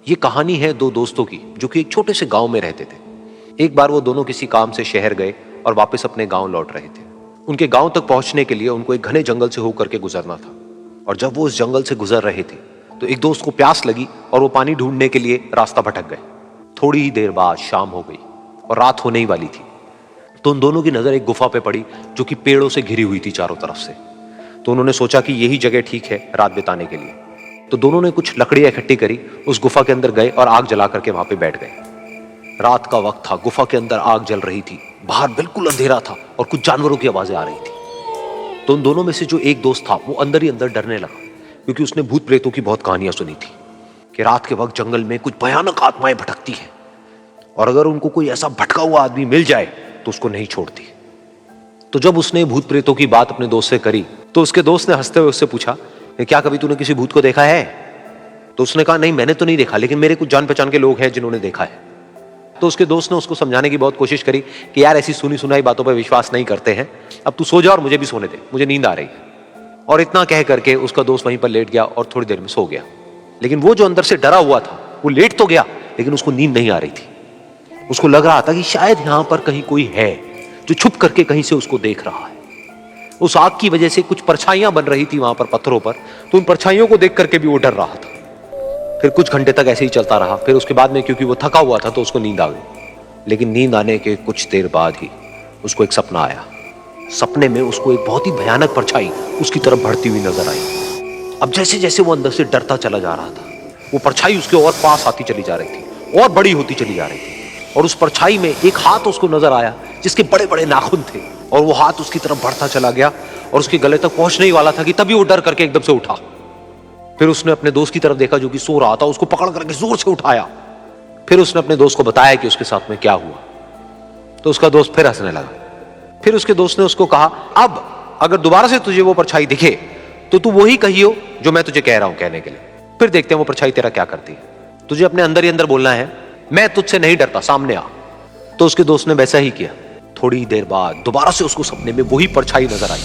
ये कहानी है दो दोस्तों की जो कि एक छोटे से गांव में रहते थे। एक बार वो दोनों किसी काम से शहर गए और वापस अपने गांव लौट रहे थे। उनके गांव तक पहुंचने के लिए उनको एक घने जंगल से होकर के गुजरना था और जब वो उस जंगल से गुजर रहे थे तो एक दोस्त को प्यास लगी और वो पानी ढूंढने के लिए रास्ता भटक गए। थोड़ी ही देर बाद शाम हो गई और रात होने ही वाली थी। तो उन दोनों की नजर एक गुफा पे पड़ी जो कि पेड़ों से घिरी हुई थी चारों तरफ से। तो उन्होंने सोचा कि यही जगह ठीक है रात बिताने के लिए। तो दोनों ने कुछ लकड़ियां इकट्ठी करी, उस गुफा के अंदर गए और आग जला करके वहां पे बैठ गए। रात का वक्त था, गुफा के अंदर आग जल रही थी, बाहर बिल्कुल अंधेरा था और कुछ जानवरों की आवाजें आ रही थी। तो उन दोनों में से जो एक दोस्त था वो अंदर ही अंदर डरने लगा, क्योंकि उसने भूत प्रेतों की बहुत कहानियां सुनी थी कि रात के वक्त जंगल में कुछ भयानक आत्माएं भटकती हैं और अगर उनको कोई ऐसा भटका हुआ आदमी मिल जाए तो उसको नहीं छोड़ती। तो जब उसने भूत प्रेतों की बात अपने दोस्त से करी तो उसके दोस्त ने हंसते हुए उससे पूछा, क्या कभी तूने किसी भूत को देखा है? तो उसने कहा, नहीं मैंने तो नहीं देखा, लेकिन मेरे कुछ जान पहचान के लोग हैं जिन्होंने देखा है। तो उसके दोस्त ने उसको समझाने की बहुत कोशिश करी कि यार ऐसी सुनी सुनाई बातों पर विश्वास नहीं करते हैं, अब तू सो जा और मुझे भी सोने दे, मुझे नींद आ रही है। और इतना कह करके उसका दोस्त वहीं पर लेट गया और थोड़ी देर में सो गया। लेकिन वो जो अंदर से डरा हुआ था वो लेट तो गया, लेकिन उसको नींद नहीं आ रही थी। उसको लग रहा था कि शायद यहां पर कहीं कोई है जो छुप करके कहीं से उसको देख रहा है। उस आग की वजह से कुछ परछाइयां बन रही थी वहां पर पत्थरों पर, तो उन परछाइयों को देख करके भी वो डर रहा था। फिर कुछ घंटे तक ऐसे ही चलता रहा। फिर उसके बाद में क्योंकि वो थका हुआ था तो उसको नींद आ गई। लेकिन नींद आने के कुछ देर बाद ही उसको एक सपना आया। सपने में उसको एक बहुत ही भयानक परछाई उसकी तरफ बढ़ती हुई नजर आई। अब जैसे जैसे वो अंदर से डरता चला जा रहा था, वो परछाई उसके और पास आती चली जा रही थी और बड़ी होती चली जा रही थी। और उस परछाई में एक हाथ उसको नजर आया जिसके बड़े बड़े नाखून थे, और वो हाथ उसकी तरफ बढ़ता चला गया और उसके गले तक पहुंचने ही वाला था कि तभी वो डर करके एकदम से उठा। फिर उसने अपने दोस्त की तरफ देखा जो कि सो रहा था, उसको पकड़ करके जोर से उठाया। फिर उसने अपने दोस्त को बताया कि उसके साथ में क्या हुआ। तो उसका दोस्त फिर हंसने लगा। फिर उसके दोस्त ने उसको कहा, अब अगर दोबारा से तुझे वो परछाई दिखे तो तू वही कहियो जो मैं तुझे कह रहा हूं कहने के लिए, फिर देखते हैं वो परछाई तेरा क्या करती है। तुझे अपने अंदर ही अंदर बोलना है, मैं तुझसे नहीं डरता, सामने आ। तो उसके दोस्त ने वैसा ही किया। थोड़ी देर बाद दोबारा से उसको सपने में वही परछाई नजर आई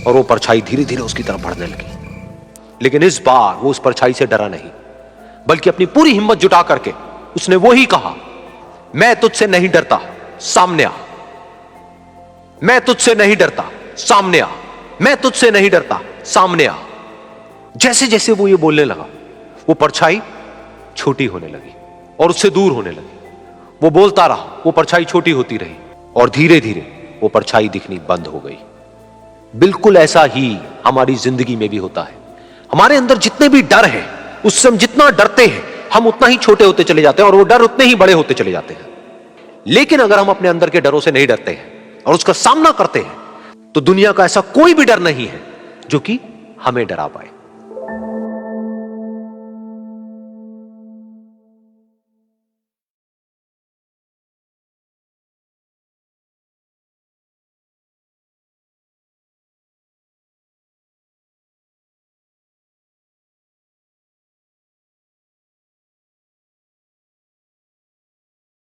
और वो परछाई धीरे धीरे उसकी तरफ बढ़ने लगी। लेकिन इस बार वो उस परछाई से डरा नहीं, बल्कि अपनी पूरी हिम्मत जुटा करके उसने वही कहा, मैं तुझसे नहीं डरता, सामने आ। मैं तुझसे नहीं डरता, सामने आ। मैं तुझसे नहीं डरता, सामने आ। जैसे जैसे वो ये बोलने लगा वो परछाई छोटी होने लगी और उससे दूर होने लगी। वो बोलता रहा, वो परछाई छोटी होती रही और धीरे धीरे वो परछाई दिखनी बंद हो गई। बिल्कुल ऐसा ही हमारी जिंदगी में भी होता है। हमारे अंदर जितने भी डर है, उससे हम जितना डरते हैं हम उतना ही छोटे होते चले जाते हैं और वो डर उतने ही बड़े होते चले जाते हैं। लेकिन अगर हम अपने अंदर के डरों से नहीं डरते हैं और उसका सामना करते हैं तो दुनिया का ऐसा कोई भी डर नहीं है जो कि हमें डरा पाए।